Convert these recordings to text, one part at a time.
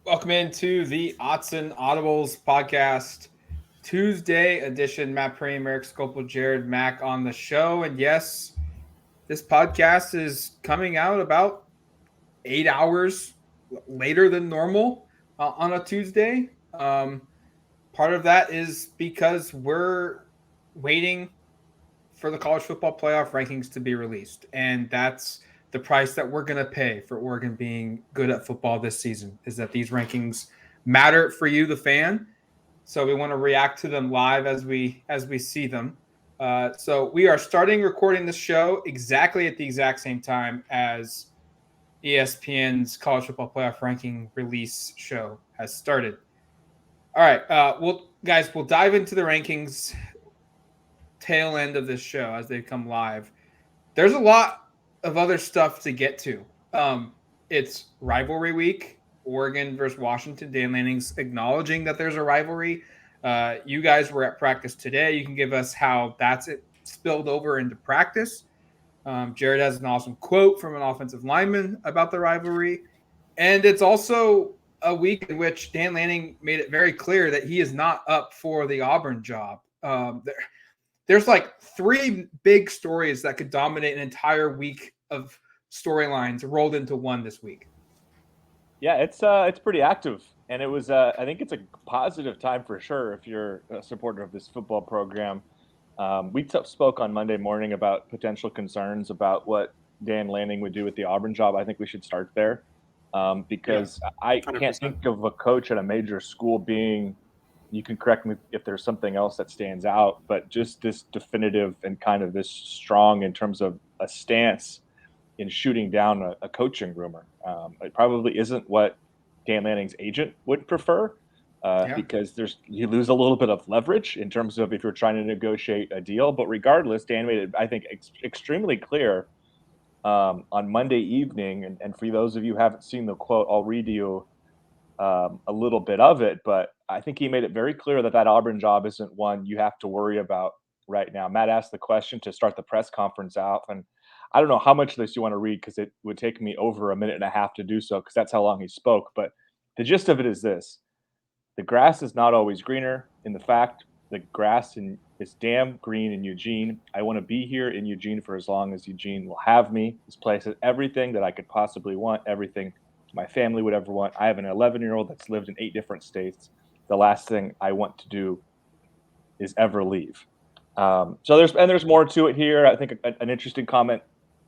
Welcome into the Odds and Audibles podcast, Tuesday edition. Matt Preem, Eric Scopel, Jared Mack on the show. And yes, this podcast is coming out about 8 hours later than normal on a Tuesday. Part of that is because we're waiting for the college football playoff rankings to be released. And that's the price that we're going to pay for Oregon being good at football this season, is that these rankings matter for you, the fan. So we want to react to them live as we see them. So we are starting recording this show exactly at the exact same time as ESPN's college football playoff ranking release show has started. All right, we'll dive into the rankings tail end of this show as they come live. There's a lot of other stuff to get to. It's rivalry week, Oregon versus Washington. Dan Lanning's acknowledging that there's a rivalry. You guys were at practice today. You can give us how that's it spilled over into practice. Jared has an awesome quote from an offensive lineman about the rivalry. And it's also a week in which Dan Lanning made it very clear that he is not up for the Auburn job. There's like three big stories that could dominate an entire week of storylines rolled into one this week. Yeah, it's pretty active, and it was I think it's a positive time for sure if you're a supporter of this football program. We spoke on Monday morning about potential concerns about what Dan Lanning would do with the Auburn job. I think we should start there because I can't 100%. think of a coach at a major school being. You can correct me if there's something else that stands out, but just this definitive and kind of this strong in terms of a stance in shooting down a coaching rumor. It probably isn't what Dan Lanning's agent would prefer because you lose a little bit of leverage in terms of if you're trying to negotiate a deal. But regardless, Dan made it, I think, extremely clear on Monday evening. And for those of you who haven't seen the quote, I'll read you a little bit of it. But I think he made it very clear that Auburn job isn't one you have to worry about right now. Matt asked the question to start the press conference out, and I don't know how much of this you want to read because it would take me over a minute and a half to do so because that's how long he spoke. But the gist of it is this: the grass is not always greener. In the fact, the grass is damn green in Eugene. I want to be here in Eugene for as long as Eugene will have me. This place has everything that I could possibly want, everything my family would ever want. I have an 11-year-old that's lived in 8 different states. The last thing I want to do is ever leave. So there's more to it here. I think an interesting comment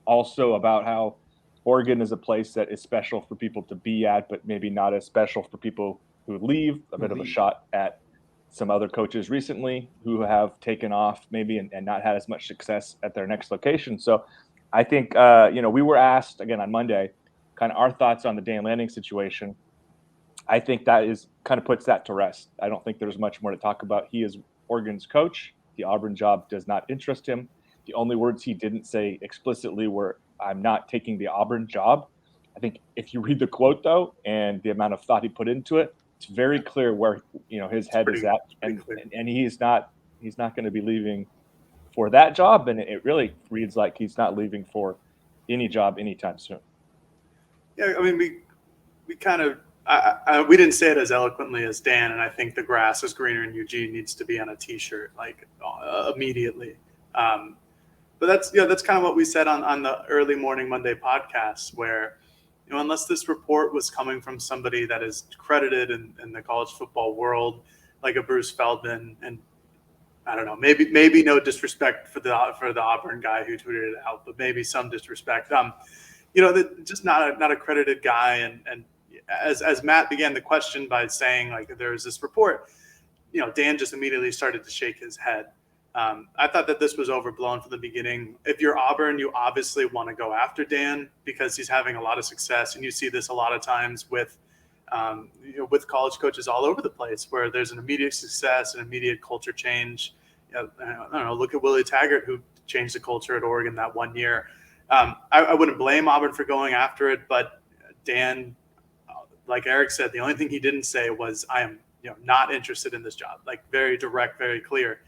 also about how Oregon is a place that is special for people to be at, but maybe not as special for people who leave. A bit of a shot at some other coaches recently who have taken off maybe and not had as much success at their next location. So I think, we were asked again on Monday, kind of our thoughts on the Dan Lanning situation. I think that is kind of puts that to rest. I don't think there's much more to talk about. He is Oregon's coach. The Auburn job does not interest him. The only words he didn't say explicitly were, "I'm not taking the Auburn job." I think if you read the quote though, and the amount of thought he put into it, it's very clear where his head is at, and he's not going to be leaving for that job, and it really reads like he's not leaving for any job anytime soon. Yeah, I mean, we kind of we didn't say it as eloquently as Dan, and I think the grass is greener in Eugene needs to be on a T-shirt like immediately. But that's kind of what we said on the early morning Monday podcast, where unless this report was coming from somebody that is credited in the college football world, like a Bruce Feldman, and I don't know, maybe no disrespect for the Auburn guy who tweeted it out, but maybe some disrespect. Just not a credited guy, and as Matt began the question by saying like there was this report, Dan just immediately started to shake his head. I thought that this was overblown from the beginning. If you're Auburn, you obviously want to go after Dan because he's having a lot of success, and you see this a lot of times with college coaches all over the place, where there's an immediate success, an immediate culture change. I don't know. Look at Willie Taggart, who changed the culture at Oregon that one year. I wouldn't blame Auburn for going after it, but Dan, like Eric said, the only thing he didn't say was, "I am not interested in this job." Like very direct, very clear.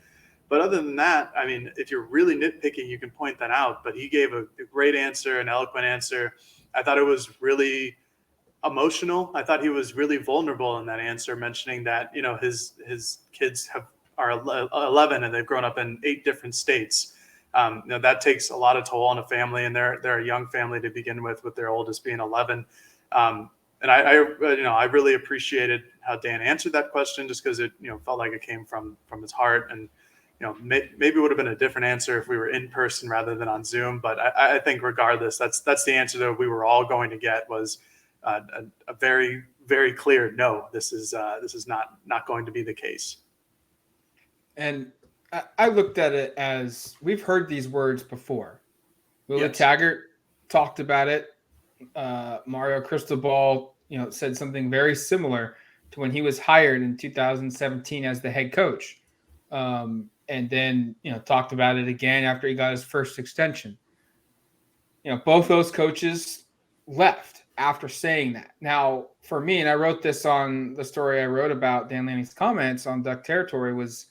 But other than that, I mean, if you're really nitpicking, you can point that out. But he gave a great answer, an eloquent answer. I thought it was really emotional. I thought he was really vulnerable in that answer, mentioning that, you know, his kids are 11 and they've grown up in 8 different states. You know, that takes a lot of toll on a family, and they're a young family to begin with their oldest being 11. And I really appreciated how Dan answered that question, just because it, you know, felt like it came from his heart. And, you know, maybe it would have been a different answer if we were in person rather than on Zoom. But I think regardless, that's the answer that we were all going to get, was a very, very clear no. This is not going to be the case. And I looked at it as, we've heard these words before. Willie Yes. Taggart talked about it. Mario Cristobal, you know, said something very similar to when he was hired in 2017 as the head coach. And then, you know, talked about it again after he got his first extension. You know, both those coaches left after saying that. Now, for me, and I wrote this on the story I wrote about Dan Lanning's comments on Duck Territory, was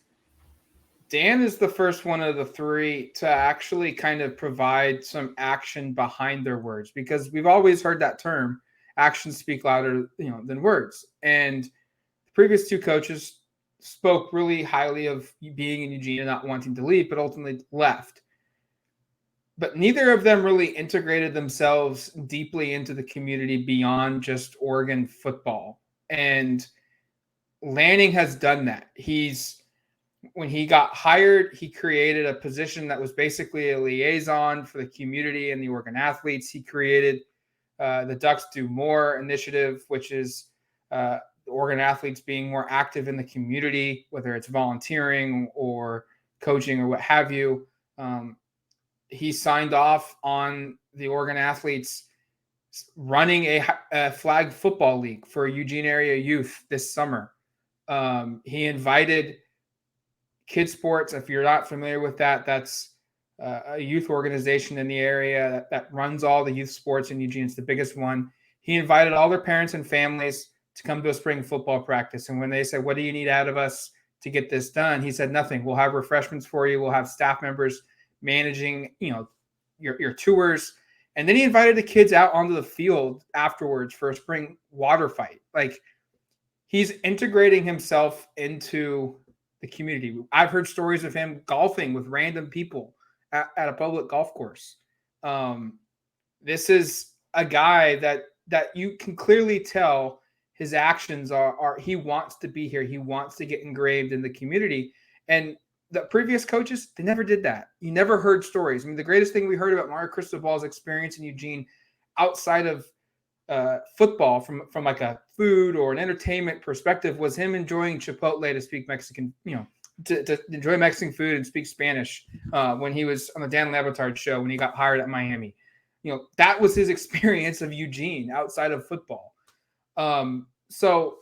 Dan is the first one of the 3 to actually kind of provide some action behind their words, because we've always heard that term, actions speak louder, you know, than words. And the previous 2 coaches spoke really highly of being in Eugene and not wanting to leave, but ultimately left. But neither of them really integrated themselves deeply into the community beyond just Oregon football. And Lanning has done that. When he got hired, he created a position that was basically a liaison for the community and the Oregon athletes. He created the Ducks Do More initiative, which is the Oregon athletes being more active in the community, whether it's volunteering or coaching or what have you. He signed off on the Oregon athletes running a flag football league for Eugene area youth this summer. He invited Kid Sports. If you're not familiar with that, that's a youth organization in the area that runs all the youth sports in Eugene. It's the biggest one. He invited all their parents and families to come to a spring football practice. And when they said, "What do you need out of us to get this done?" he said, "Nothing. We'll have refreshments for you. We'll have staff members managing, you know, your tours." And then he invited the kids out onto the field afterwards for a spring water fight. Like, he's integrating himself into the community. I've heard stories of him golfing with random people at a public golf course. This is a guy that you can clearly tell his actions are he wants to be here. He wants to get engraved in the community. And the previous coaches, they never did that. You never heard stories. I mean, the greatest thing we heard about Mario Cristobal's experience in Eugene outside of football from like a food or an entertainment perspective was him enjoying Chipotle to speak Mexican, you know, to enjoy Mexican food and speak Spanish when he was on the Dan Lanning show when he got hired at Miami. You know, that was his experience of Eugene outside of football. So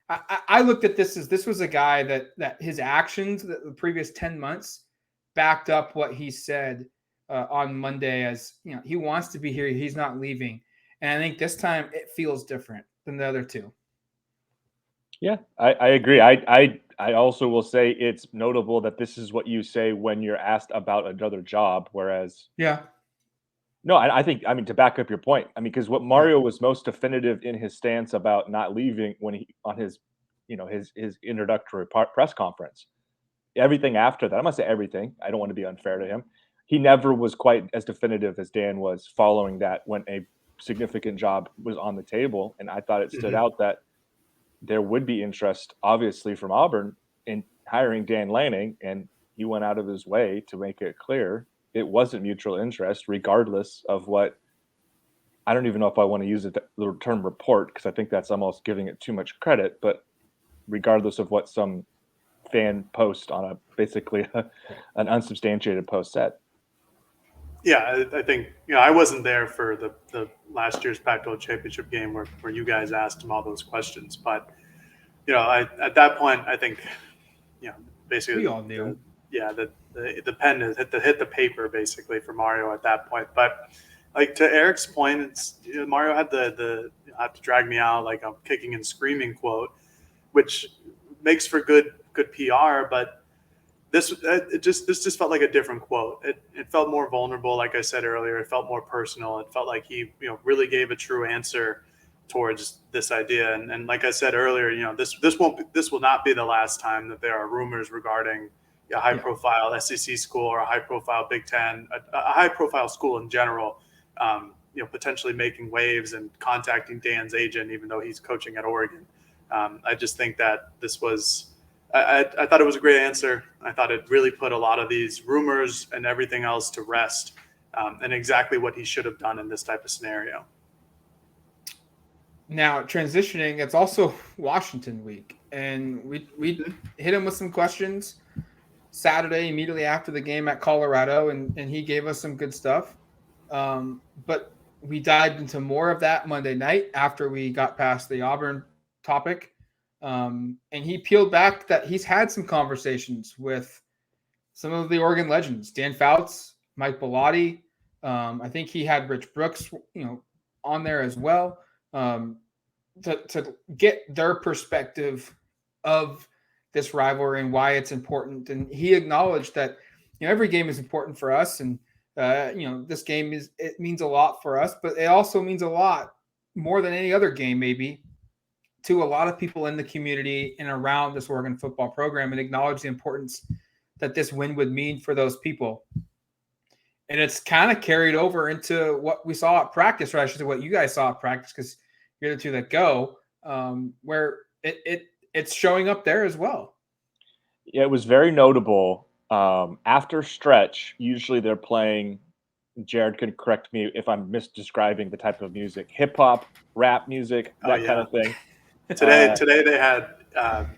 I looked at this as this was a guy that his actions the previous 10 months backed up what he said on Monday as, you know, he wants to be here. He's not leaving. And I think this time it feels different than the other 2. Yeah, I agree. I also will say it's notable that this is what you say when you're asked about another job, whereas no, I think, I mean, to back up your point, I mean, because what Mario was most definitive in his stance about not leaving when he on his, you know, his introductory press conference, everything after that, I'm gonna say everything. I don't want to be unfair to him. He never was quite as definitive as Dan was following that when a significant job was on the table, and I thought it stood out that there would be interest, obviously, from Auburn in hiring Dan Lanning, and he went out of his way to make it clear it wasn't mutual interest, regardless of what. I don't even know if I want to use the term report, because I think that's almost giving it too much credit, but regardless of what some fan post on basically an unsubstantiated post said. Yeah, I think, you know, I wasn't there for the last year's Pac-12 championship game where you guys asked him all those questions, but, you know, at that point, I think, you know, basically we all knew. The pen has hit the paper basically for Mario at that point. But like, to Eric's point, it's, you know, Mario had the have to drag me out like a kicking and screaming quote, which makes for good PR, but this just felt like a different quote. It felt more vulnerable, like I said earlier. It felt more personal. It felt like he, you know, really gave a true answer towards this idea. And like I said earlier, this will not be the last time that there are rumors regarding a high profile SEC school or a high profile Big Ten, a high profile school in general, potentially making waves and contacting Dan's agent, even though he's coaching at Oregon. I just think that this was, I thought it was a great answer. I thought it really put a lot of these rumors and everything else to rest, and exactly what he should have done in this type of scenario. Now, transitioning, it's also Washington week, and we hit him with some questions Saturday immediately after the game at Colorado, and he gave us some good stuff. But we dived into more of that Monday night after we got past the Auburn topic. And he peeled back that he's had some conversations with some of the Oregon legends, Dan Fouts, Mike Bellotti. I think he had Rich Brooks, on there as well, to get their perspective of this rivalry and why it's important. And he acknowledged that, every game is important for us. And, this game it means a lot for us, but it also means a lot more than any other game, maybe, to a lot of people in the community and around this Oregon football program, and acknowledge the importance that this win would mean for those people. And it's kind of carried over into what we saw at practice, or I should say what you guys saw at practice, because you're the two that go, where it's showing up there as well. Yeah, it was very notable. After stretch, usually they're playing, Jared can correct me if I'm misdescribing the type of music, hip hop, rap music, that kind of thing. Today they had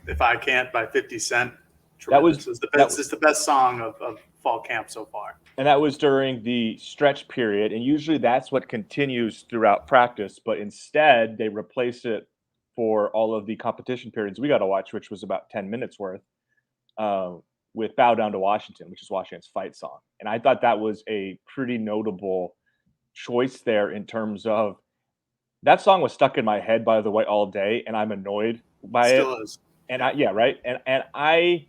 "If I Can't" by 50 Cent. It's the best song of fall camp so far. And that was during the stretch period, and usually that's what continues throughout practice. But instead, they replace it for all of the competition periods we got to watch, which was about 10 minutes worth, with "Bow Down to Washington," which is Washington's fight song. And I thought that was a pretty notable choice there, in terms of that song was stuck in my head, by the way, all day, and I'm annoyed by it. Still is. And I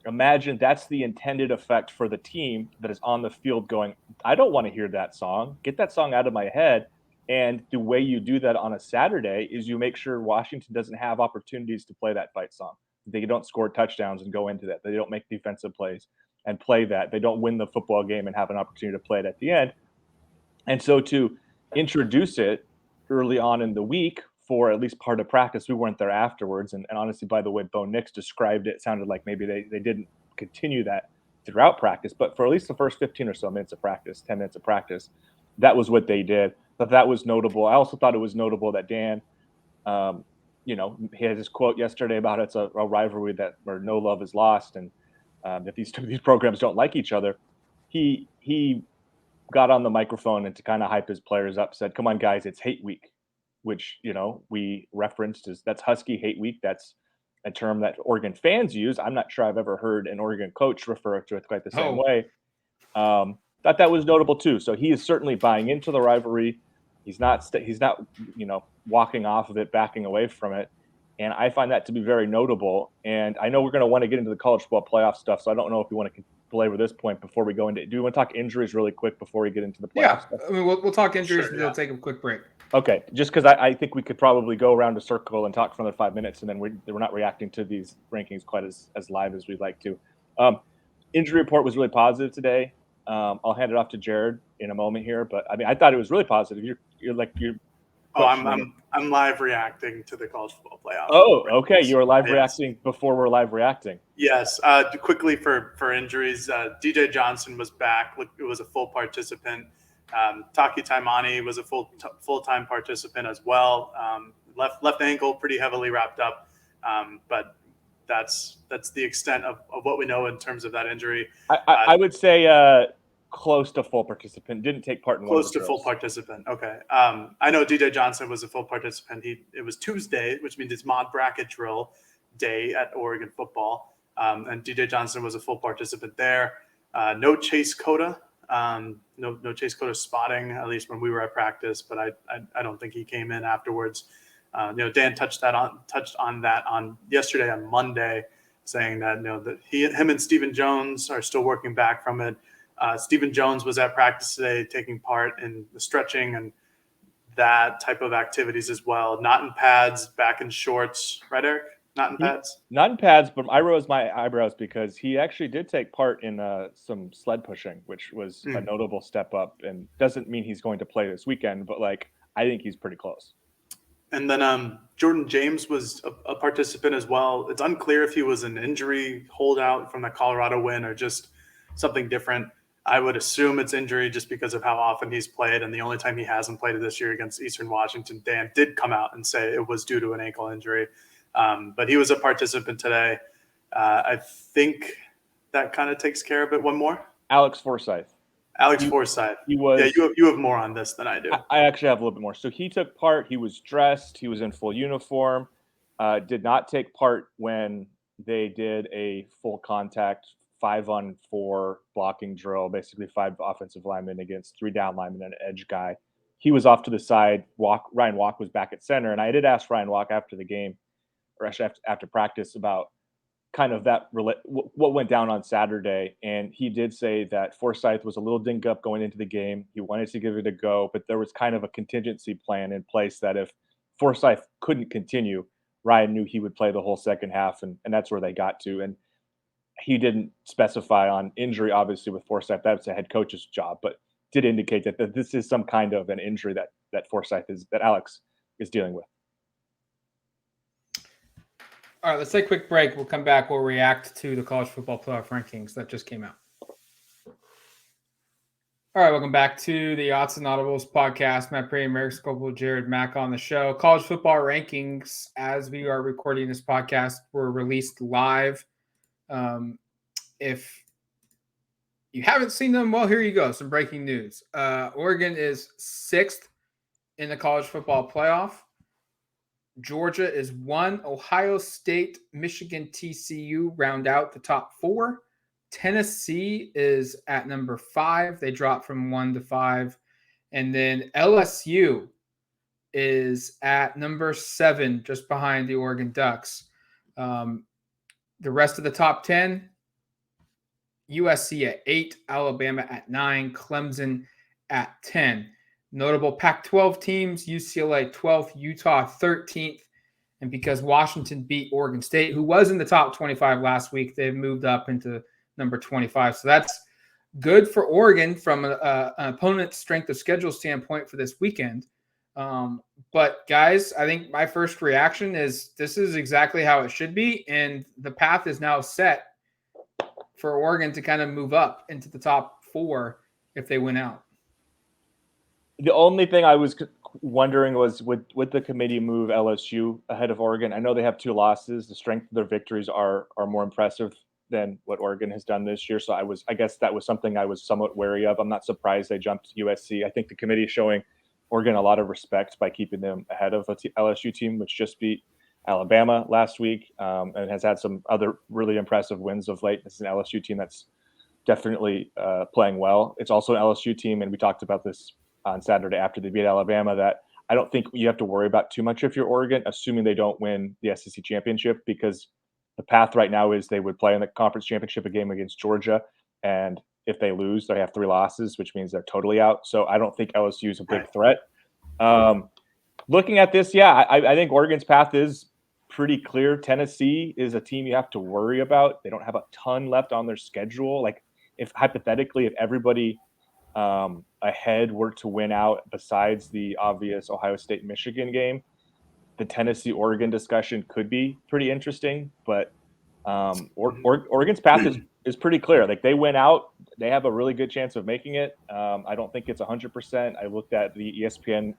imagine that's the intended effect for the team that is on the field going, I don't want to hear that song. Get that song out of my head. And the way you do that on a Saturday is you make sure Washington doesn't have opportunities to play that fight song. They don't score touchdowns and go into that. They don't make defensive plays and play that. They don't win the football game and have an opportunity to play it at the end. And so to introduce it early on in the week for at least part of practice, we weren't there afterwards. And honestly, by the way, Bo Nix described it, sounded like maybe they didn't continue that throughout practice. But for at least the first 15 or so minutes of practice, 10 minutes of practice, that was what they did. But that was notable. I also thought it was notable that Dan, he had his quote yesterday about it's a rivalry where no love is lost. And if these programs don't like each other, he got on the microphone and to kind of hype his players up, said, "Come on, guys, it's hate week," which, we referenced that's Husky hate week. That's a term that Oregon fans use. I'm not sure I've ever heard an Oregon coach refer to it quite the same way. Thought that was notable too. So he is certainly buying into the rivalry. He's not walking off of it, backing away from it. And I find that to be very notable. And I know we're going to want to get into the college football playoff stuff, so I don't know if we want to belabor this point before we go into. Do you want to talk injuries really quick before we get into the playoff stuff? I mean, we'll talk injuries, and then we'll take a quick break. Okay, just because I think we could probably go around a circle and talk for another 5 minutes, and then we're not reacting to these rankings quite as live as we'd like to. Injury report was really positive today. I'll hand it off to Jared in a moment here, but I mean, I thought it was really positive. You're I'm live reacting to the college football playoff. Oh, okay. You were live reacting before we're live reacting. Yes. Quickly for injuries, DJ Johnson was back. It was a full participant. Taki Taimani was a full-time participant as well. Left ankle pretty heavily wrapped up, but that's the extent of what we know in terms of that injury. I would say close to full participant. Didn't take part in one of the drills. Full participant. Okay. I know DJ Johnson was a full participant. It was Tuesday, which means it's mod bracket drill day at Oregon football, and DJ Johnson was a full participant there. No Chase Cota. No Chase Cota spotting, at least when we were at practice, but I don't think he came in afterwards. Dan touched on that on yesterday on Monday, saying that that him and Stephen Jones are still working back from it. Stephen Jones was at practice today, taking part in the stretching and that type of activities as well. Not in pads, back in shorts, right, Eric? Not in pads? Not in pads, but I rose my eyebrows because he actually did take part in some sled pushing, which was a notable step up, and doesn't mean he's going to play this weekend, but like I think he's pretty close. And then Jordan James was a participant as well. It's unclear if he was an injury holdout from the Colorado win or just something different. I would assume it's injury just because of how often he's played. And the only time he hasn't played this year against Eastern Washington, Dan did come out and say it was due to an ankle injury. But he was a participant today. I think that kind of takes care of it. One more? Alex Forsyth. Forsyth. He was. Yeah, you have more on this than I do. I actually have a little bit more. So he took part. He was dressed. He was in full uniform. Did not take part when they did a full contact 5-on-4 blocking drill, basically 5 offensive linemen against 3 down linemen and an edge guy. He was off to the side. Ryan Walk was back at center, and I did ask Ryan Walk after the game, or actually after practice, about kind of what went down on Saturday. And he did say that Forsyth was a little dinged up going into the game. He wanted to give it a go, but there was kind of a contingency plan in place that if Forsyth couldn't continue, Ryan knew he would play the whole second half, and that's where they got to. And he didn't specify on injury, obviously, with Forsyth. That's a head coach's job, but did indicate that this is some kind of an injury that Alex is dealing with. All right, let's take a quick break. We'll come back. We'll react to the college football playoff rankings that just came out. All right, welcome back to the Odds and Audibles podcast. Matt Prey, Eric Scopel, Jared Mack on the show. College football rankings, as we are recording this podcast, were released live. If you haven't seen them, well, here you go. Some breaking news. Oregon is 6th in the college football playoff. Georgia is 1. Ohio State, Michigan, TCU round out the top 4. Tennessee is at number 5. They dropped from 1 to 5. And then LSU is at number 7, just behind the Oregon Ducks. The rest of the top 10, USC at 8, Alabama at 9, Clemson at 10. Notable Pac-12 teams, UCLA 12th, Utah 13th. And because Washington beat Oregon State, who was in the top 25 last week, they've moved up into number 25. So that's good for Oregon from an opponent's strength of schedule standpoint for this weekend. But guys, I think my first reaction is this is exactly how it should be. And the path is now set for Oregon to kind of move up into the top 4 if they win out. The only thing I was wondering was would the committee move LSU ahead of Oregon? I know they have 2 losses. The strength of their victories are more impressive than what Oregon has done this year. So I guess that was something I was somewhat wary of. I'm not surprised they jumped USC. I think the committee is showing Oregon a lot of respect by keeping them ahead of a LSU team, which just beat Alabama last week and has had some other really impressive wins of late. This is an LSU team that's definitely playing well. It's also an LSU team, and we talked about this on Saturday after they beat Alabama, that I don't think you have to worry about too much if you're Oregon, assuming they don't win the SEC championship, because the path right now is they would play in the conference championship a game against Georgia. And if they lose, they have 3 losses, which means they're totally out. So I don't think LSU is a big threat. Looking at this, I think Oregon's path is pretty clear. Tennessee is a team you have to worry about. They don't have a ton left on their schedule. Like if hypothetically, if everybody ahead were to win out besides the obvious Ohio State Michigan game, the Tennessee Oregon discussion could be pretty interesting, but Oregon's path is pretty clear. Like they win out, they have a really good chance of making it. I don't think it's 100%. I looked at the ESPN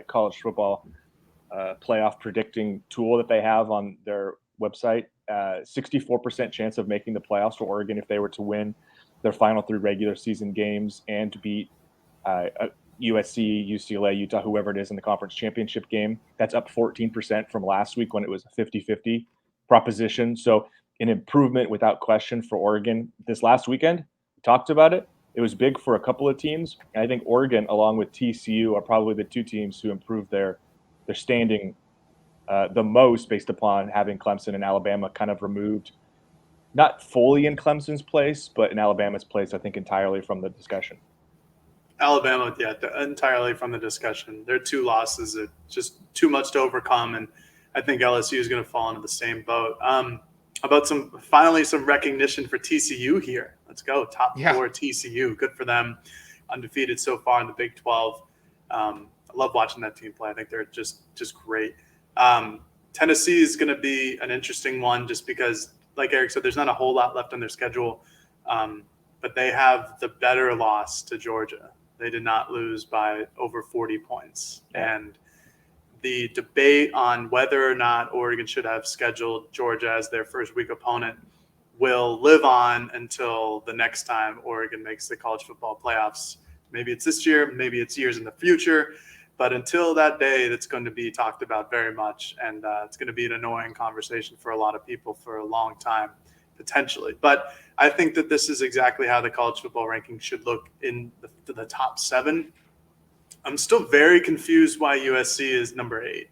college football playoff predicting tool that they have on their website. 64% chance of making the playoffs for Oregon if they were to win their final 3 regular season games and to beat USC, UCLA, Utah, whoever it is in the conference championship game. That's up 14% from last week when it was a 50-50 proposition. So an improvement without question for Oregon. This last weekend, we talked about it. It was big for a couple of teams. And I think Oregon, along with TCU, are probably the 2 teams who improved their standing the most based upon having Clemson and Alabama kind of removed, not fully in Clemson's place, but in Alabama's place, I think entirely from the discussion. Alabama, yeah, entirely from the discussion. Their 2 losses are just too much to overcome, and I think LSU is going to fall into the same boat. About some recognition for TCU here. Let's go, top 4 TCU. Good for them, undefeated so far in the Big 12. I love watching that team play. I think they're just great. Tennessee is going to be an interesting one, just because, like Eric said, there's not a whole lot left on their schedule, but they have the better loss to Georgia. They did not lose by over 40 points. And the debate on whether or not Oregon should have scheduled Georgia as their first week opponent will live on until the next time Oregon makes the college football playoffs. Maybe it's this year, maybe it's years in the future. But until that day, that's going to be talked about very much. And it's going to be an annoying conversation for a lot of people for a long time, potentially. But I think that this is exactly how the college football rankings should look in the top 7. I'm still very confused why USC is number 8.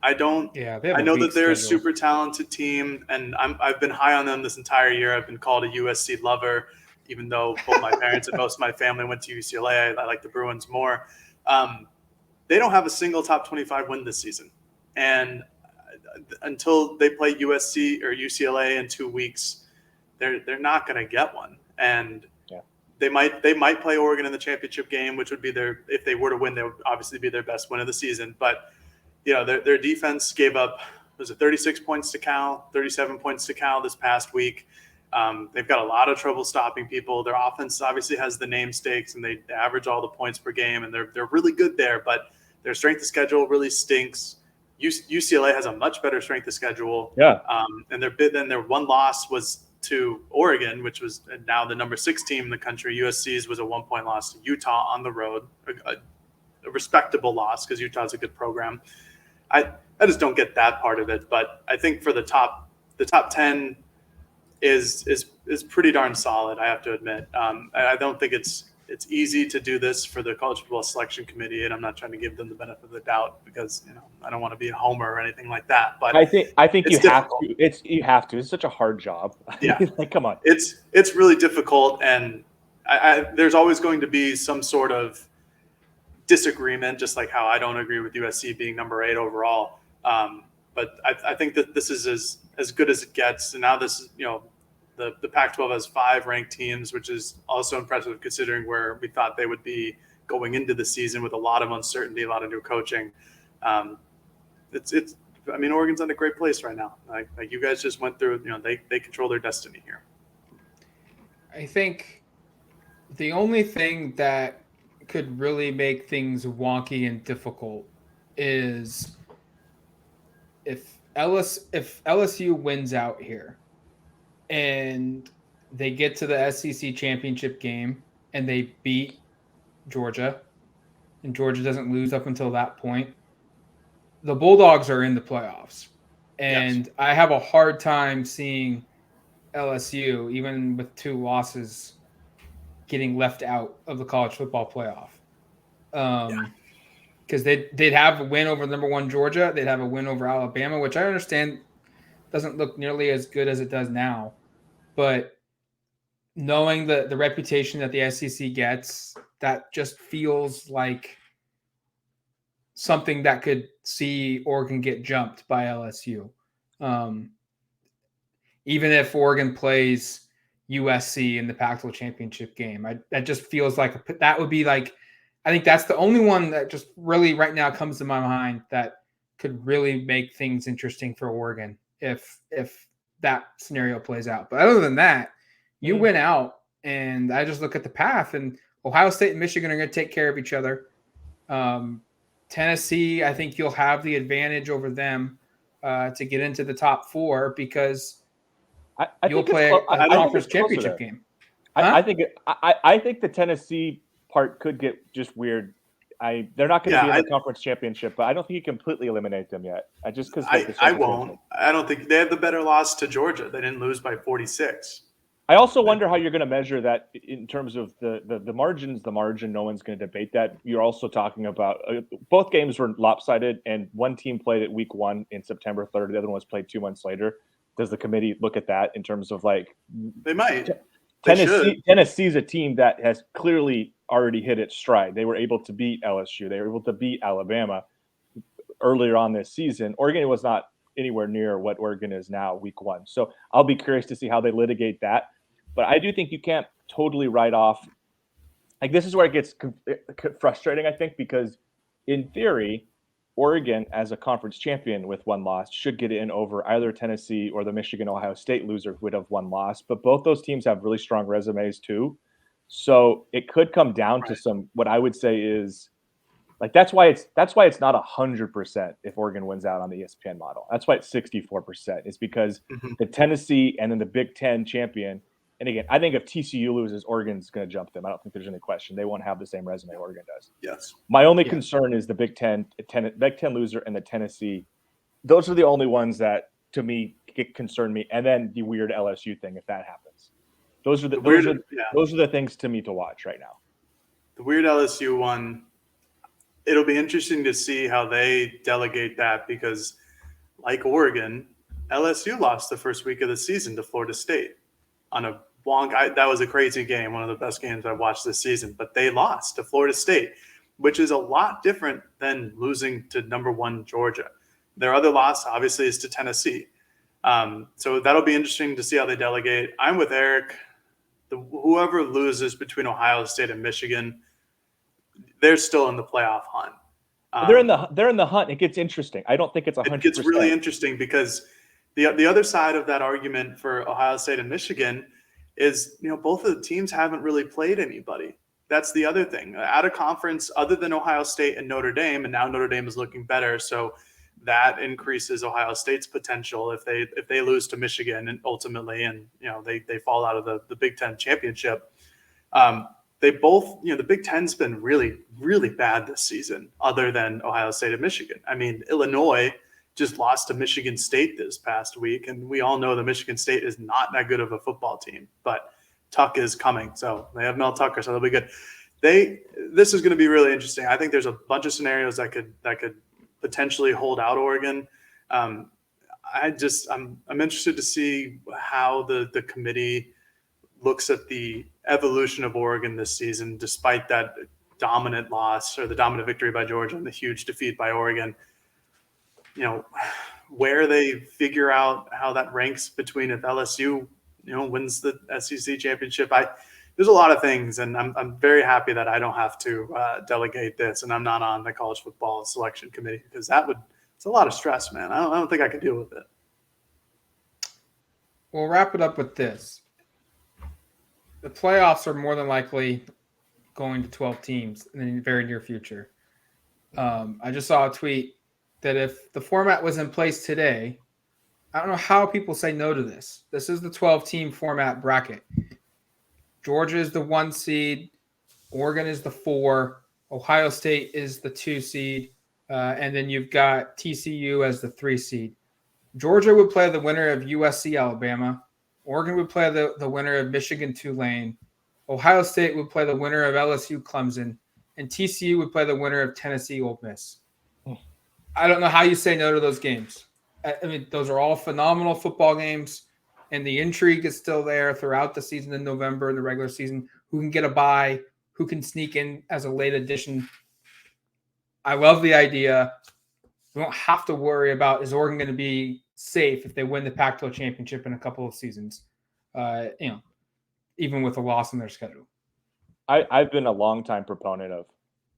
I know that they're a super talented team, and I've been high on them this entire year. I've been called a USC lover, even though both my parents and most of my family went to UCLA. I like the Bruins more. They don't have a single top 25 win this season. And until they play USC or UCLA in 2 weeks, they're not going to get one. And they might play Oregon in the championship game, which would be if they were to win, that would obviously be their best win of the season. But their defense gave up, was it 36 points to Cal, 37 points to Cal this past week. They've got a lot of trouble stopping people. Their offense obviously has the name stakes, and they average all the points per game, and they're really good there. But their strength of schedule really stinks. UCLA has a much better strength of schedule. And their one loss was to Oregon, which was now the number 6 team in the country. USC's was a 1-point loss to Utah on the road, a respectable loss because Utah's a good program. I just don't get that part of it, but I think for the top 10 is pretty darn solid, I have to admit. I don't think it's easy to do this for the College Football Selection Committee, and I'm not trying to give them the benefit of the doubt because I don't want to be a homer or anything like that. But I think you have to. You have to. It's such a hard job. Yeah, like come on. It's really difficult, and there's always going to be some sort of disagreement, just like how I don't agree with USC being number 8 overall. But I think that this is as good as it gets, and now this is The Pac-12 has 5 ranked teams, which is also impressive considering where we thought they would be going into the season with a lot of uncertainty, a lot of new coaching. Oregon's in a great place right now. Like you guys just went through, they control their destiny here. I think the only thing that could really make things wonky and difficult is if LSU wins out here and they get to the SEC championship game and they beat Georgia, and Georgia doesn't lose up until that point, the Bulldogs are in the playoffs. And yes, I have a hard time seeing LSU, even with 2 losses, getting left out of the college football playoff. Because they'd have a win over number 1 Georgia. They'd have a win over Alabama, which I understand doesn't look nearly as good as it does now. But knowing the reputation that the SEC gets, that just feels like something that could see Oregon get jumped by LSU. Even if Oregon plays USC in the Pac-12 championship game, that just feels like that would be like, I think that's the only one that just really right now comes to my mind that could really make things interesting for Oregon if that scenario plays out. But other than that, you win out, and I just look at the path, and Ohio State and Michigan are going to take care of each other. Tennessee, I think you'll have the advantage over them to get into the top 4 because you'll play a conference championship game. I think the Tennessee part could get just weird. They're not going to be in the conference championship, but I don't think you completely eliminate them yet. I won't. I don't think they have the better loss to Georgia. They didn't lose by 46. I also wonder how you're going to measure that in terms of the margins. The margin, no one's going to debate that. You're also talking about both games were lopsided, and one team played at week 1 in September 3rd. The other one was played 2 months later. Does the committee look at that in terms of like they might? Tennessee's a team that has clearly already hit its stride. They were able to beat LSU. They were able to beat Alabama earlier on this season. Oregon was not anywhere near what Oregon is now week 1. So I'll be curious to see how they litigate that. But I do think you can't totally write off. Like, this is where it gets frustrating, I think, because in theory, Oregon, as a conference champion with 1 loss, should get in over either Tennessee or the Michigan-Ohio State loser who would have 1 loss. But both those teams have really strong resumes too. So it could come down to some, what I would say is, like, that's why it's not 100% if Oregon wins out on the ESPN model. That's why it's 64%. It's because the Tennessee and then the Big Ten champion. And again, I think if TCU loses, Oregon's going to jump them. I don't think there's any question. They won't have the same resume Oregon does. Yes. My only concern is the Big Ten loser and the Tennessee. Those are the only ones that, to me, concern me. And then the weird LSU thing, if that happens. Those are the things to me to watch right now. The weird LSU one. It'll be interesting to see how they delegate that because, like Oregon, LSU lost the first week of the season to Florida State on a that was a crazy game, one of the best games I've watched this season. But they lost to Florida State, which is a lot different than losing to number 1 Georgia. Their other loss, obviously, is to Tennessee. So that'll be interesting to see how they delegate. I'm with Eric. Whoever loses between Ohio State and Michigan, they're still in the playoff hunt. They're in the hunt. It gets interesting. I don't think it's 100%. It gets really interesting because the other side of that argument for Ohio State and Michigan is, both of the teams haven't really played anybody. That's the other thing. Out of conference, other than Ohio State and Notre Dame, and now Notre Dame is looking better, so that increases Ohio State's potential if they lose to Michigan and ultimately, and they fall out of the Big Ten championship. They both, the Big Ten's been really, really bad this season, other than Ohio State and Michigan. I mean, Illinois just lost to Michigan State this past week, and we all know that Michigan State is not that good of a football team, but Tuck is coming. So they have Mel Tucker, so they'll be good. This is going to be really interesting. I think there's a bunch of scenarios that could potentially hold out Oregon. I'm interested to see how the committee looks at the evolution of Oregon this season, despite that dominant loss or the dominant victory by Georgia and the huge defeat by Oregon. Where they figure out how that ranks between if LSU, wins the SEC championship. There's a lot of things, and I'm very happy that I don't have to delegate this, and I'm not on the college football selection committee because it's a lot of stress, man. I don't think I could deal with it. We'll wrap it up with this. The playoffs are more than likely going to 12 teams in the very near future. I just saw a tweet that if the format was in place today, I don't know how people say no to this. This is the 12-team format bracket. Georgia is the 1 seed. Oregon is the 4. Ohio State is the 2 seed. And then you've got TCU as the 3 seed. Georgia would play the winner of USC Alabama. Oregon would play the winner of Michigan Tulane. Ohio State would play the winner of LSU Clemson. And TCU would play the winner of Tennessee Ole Miss. I don't know how you say no to those games. I mean, those are all phenomenal football games, and the intrigue is still there throughout the season in November and the regular season. Who can get a bye? Who can sneak in as a late addition? I love the idea. We don't have to worry about, is Oregon going to be safe if they win the Pac-12 championship in a couple of seasons, even with a loss in their schedule. I've been a longtime proponent of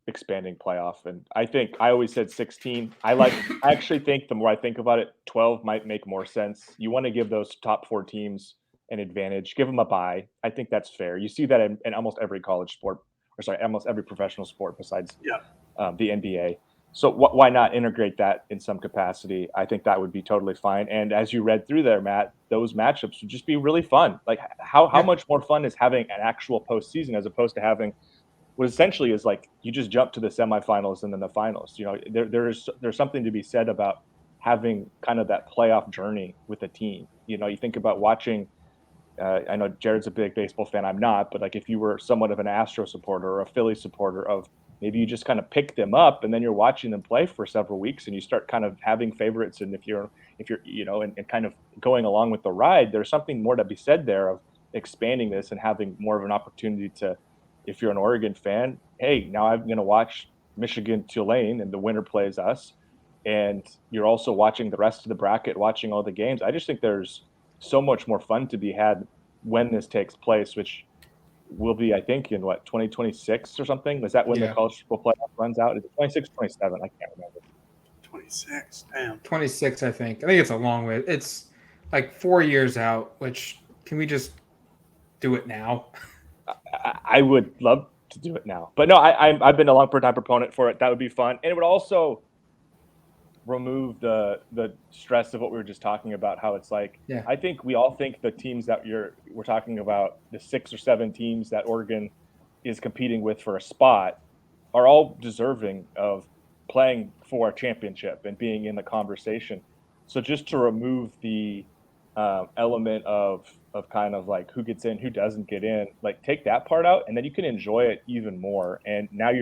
expanding playoff, and I always said 16. I actually think the more I think about it, 12 might make more sense. You want to give those top 4 teams an advantage, give them a bye. I think that's fair. You see that in almost every college sport, almost every professional sport besides the NBA. So why not integrate that in some capacity? I think that would be totally fine. And as you read through there, Matt, those matchups would just be really fun. Like how much more fun is having an actual postseason as opposed to having what essentially is like you just jump to the semifinals and then the finals. There's something to be said about having kind of that playoff journey with a team. You think about watching. I know Jared's a big baseball fan. I'm not, but like if you were somewhat of an Astro supporter or a Philly supporter, of maybe you just kind of pick them up and then you're watching them play for several weeks and you start kind of having favorites. And if you're and kind of going along with the ride, there's something more to be said there of expanding this and having more of an opportunity to if you're an Oregon fan, hey, now I'm going to watch Michigan Tulane and the winner plays us. And you're also watching the rest of the bracket, watching all the games. I just think there's so much more fun to be had when this takes place, which will be, I think, in 2026 or something? Is that when the college football playoff runs out? Is it 26, 27? I can't remember. 26, damn. 26, I think. I think it's a long way. It's like 4 years out, which can we just do it now? I would love to do it now. But no, I've been a long-time proponent for it. That would be fun. And it would also remove the stress of what we were just talking about, how it's like, I think we all think the teams that we're talking about, the 6 or 7 teams that Oregon is competing with for a spot, are all deserving of playing for a championship and being in the conversation. So just to remove the element of kind of like who gets in, who doesn't get in, like take that part out, and then you can enjoy it even more. And now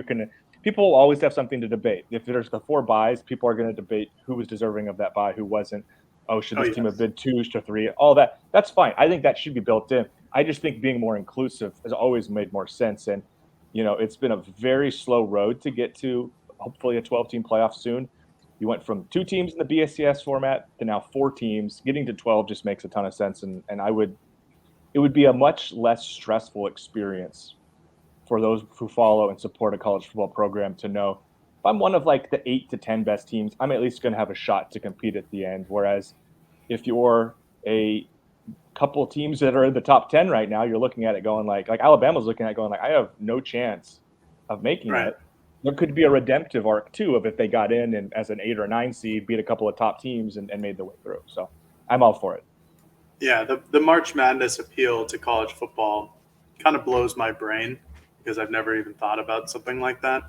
people will always have something to debate. If there's the 4 buys, people are going to debate who was deserving of that buy, who wasn't. Oh, should this team have been 2 to 3? All that. That's fine. I think that should be built in. I just think being more inclusive has always made more sense. And, it's been a very slow road to get to hopefully a 12-team playoff soon. You went from 2 teams in the BSCS format to now 4 teams. Getting to 12 just makes a ton of sense. And it would be a much less stressful experience for those who follow and support a college football program to know if I'm one of like the 8 to 10 best teams, I'm at least going to have a shot to compete at the end. Whereas if you're a couple of teams that are in the top 10 right now, you're looking at it going like Alabama's looking at it going like, I have no chance of making it. There could be a redemptive arc too of if they got in and as an 8 or 9 seed, beat a couple of top teams and made their way through. So I'm all for it. Yeah, the March Madness appeal to college football kind of blows my brain because I've never even thought about something like that.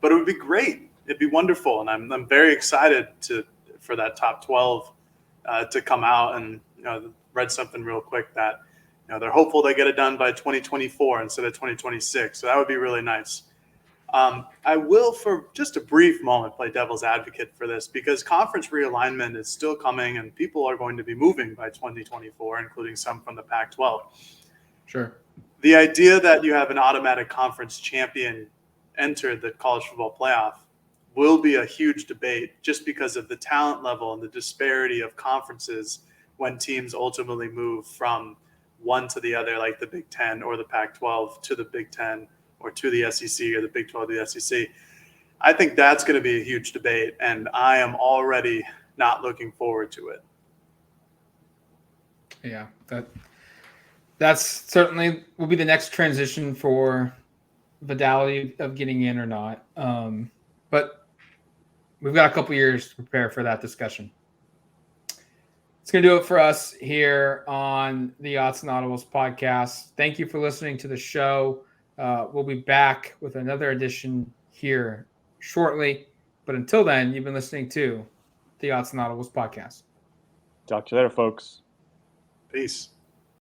But it would be great. It'd be wonderful, and I'm very excited for that top 12 to come out. And read something real quick that they're hopeful they get it done by 2024 instead of 2026. So that would be really nice. I will, for just a brief moment, play devil's advocate for this because conference realignment is still coming and people are going to be moving by 2024, including some from the Pac-12. Sure. The idea that you have an automatic conference champion enter the college football playoff will be a huge debate just because of the talent level and the disparity of conferences when teams ultimately move from one to the other, like the Big Ten or the Pac-12 to the Big Ten or to the SEC or the Big 12 to the SEC. I think that's going to be a huge debate, and I am already not looking forward to it. Yeah, that's certainly will be the next transition for Vidality of getting in or not. But we've got a couple years to prepare for that discussion. It's going to do it for us here on the Odds and Audibles podcast. Thank you for listening to the show. We'll be back with another edition here shortly. But until then, you've been listening to the Odds and Audibles podcast. Talk to you later, folks. Peace.